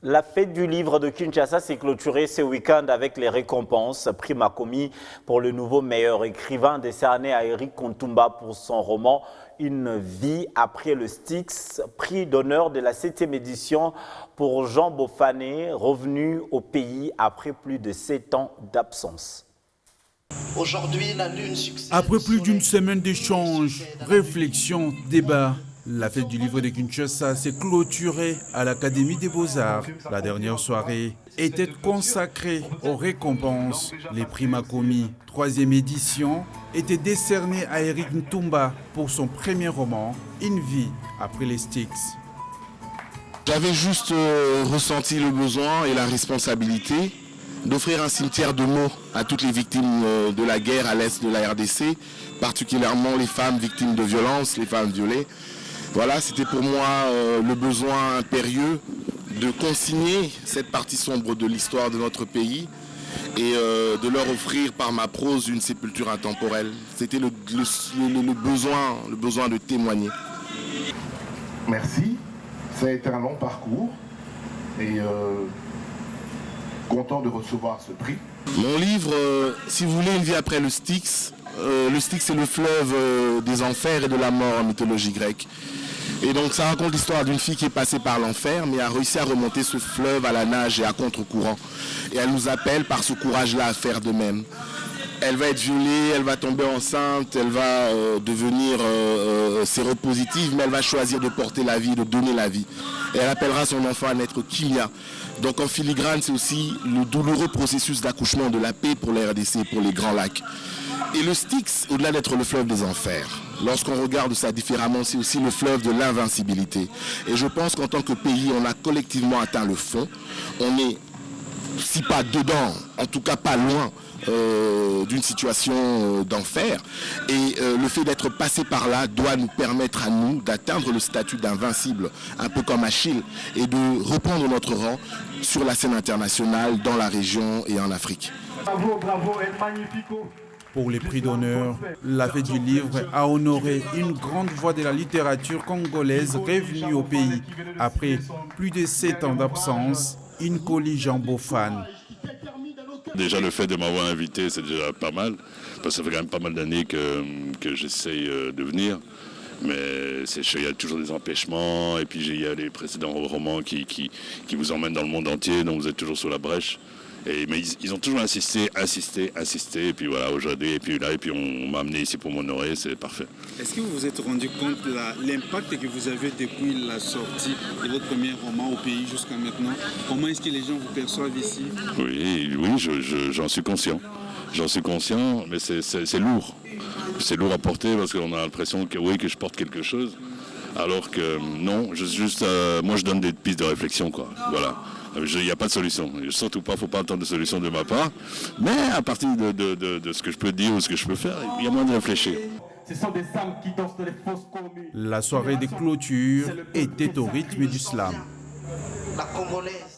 La fête du livre de Kinshasa s'est clôturée ce week-end avec les récompenses. Prix Makomi pour le nouveau meilleur écrivain décerné à Eric Kontumba pour son roman Une vie après le Styx. Prix d'honneur de la 7e édition pour Jean Bofané, revenu au pays après plus de 7 ans d'absence. Aujourd'hui, la lune succède. Après plus d'une semaine d'échanges, réflexions, débats, la fête du livre de Kinshasa s'est clôturée à l'Académie des Beaux-Arts. La dernière soirée était consacrée aux récompenses. Les prix Makomi, 3e édition, étaient décernés à Eric Ntumba pour son premier roman, Une vie après les Styx. J'avais juste ressenti le besoin et la responsabilité d'offrir un cimetière de mots à toutes les victimes de la guerre à l'est de la RDC, particulièrement les femmes victimes de violences, les femmes violées. Voilà, c'était pour moi le besoin impérieux de consigner cette partie sombre de l'histoire de notre pays et de leur offrir par ma prose une sépulture intemporelle. C'était le besoin de témoigner. Merci, ça a été un long parcours et content de recevoir ce prix. Mon livre, si vous voulez, Une vie après le Styx. Le Styx, c'est le fleuve des enfers et de la mort en mythologie grecque. Et donc ça raconte l'histoire d'une fille qui est passée par l'enfer, mais a réussi à remonter ce fleuve à la nage et à contre-courant. Et elle nous appelle par ce courage-là à faire de même. Elle va être violée, elle va tomber enceinte, elle va devenir séropositive, mais elle va choisir de porter la vie, de donner la vie. Et elle appellera son enfant à naître Kylia. Donc en filigrane, c'est aussi le douloureux processus d'accouchement de la paix pour la RDC, pour les Grands Lacs. Et le Styx, au-delà d'être le fleuve des enfers, lorsqu'on regarde ça différemment, c'est aussi le fleuve de l'invincibilité. Et je pense qu'en tant que pays, on a collectivement atteint le fond. On est, si pas dedans, en tout cas pas loin d'une situation d'enfer. Et le fait d'être passé par là doit nous permettre à nous d'atteindre le statut d'invincible, un peu comme Achille, et de reprendre notre rang sur la scène internationale, dans la région et en Afrique. Bravo, bravo, et magnifico. Pour les prix d'honneur, la fête du livre a honoré une grande voix de la littérature congolaise revenue au pays après plus de 7 ans d'absence, Nkoli Jean Bofane. Déjà le fait de m'avoir invité, c'est déjà pas mal, parce que ça fait quand même pas mal d'années que j'essaye de venir. Mais il y a toujours des empêchements, et puis il y a les précédents romans qui vous emmènent dans le monde entier, donc vous êtes toujours sur la brèche. Mais ils ont toujours insisté, et puis voilà, aujourd'hui, et puis on m'a amené ici pour m'honorer, c'est parfait. Est-ce que vous vous êtes rendu compte de l'impact que vous avez depuis la sortie de votre premier roman au pays jusqu'à maintenant? Comment est-ce que les gens vous perçoivent ici? Oui, j'en suis conscient. J'en suis conscient, mais c'est lourd. C'est lourd à porter parce qu'on a l'impression que oui, que je porte quelque chose, alors que non, moi je donne des pistes de réflexion, quoi. Voilà. Il n'y a pas de solution. Surtout pas, il ne faut pas attendre de solution de ma part. Mais à partir de ce que je peux dire ou ce que je peux faire, il y a moyen de réfléchir. Ce sont des âmes qui dansent dans les fosses communes. La soirée de clôture était au rythme du slam. La Congolaise.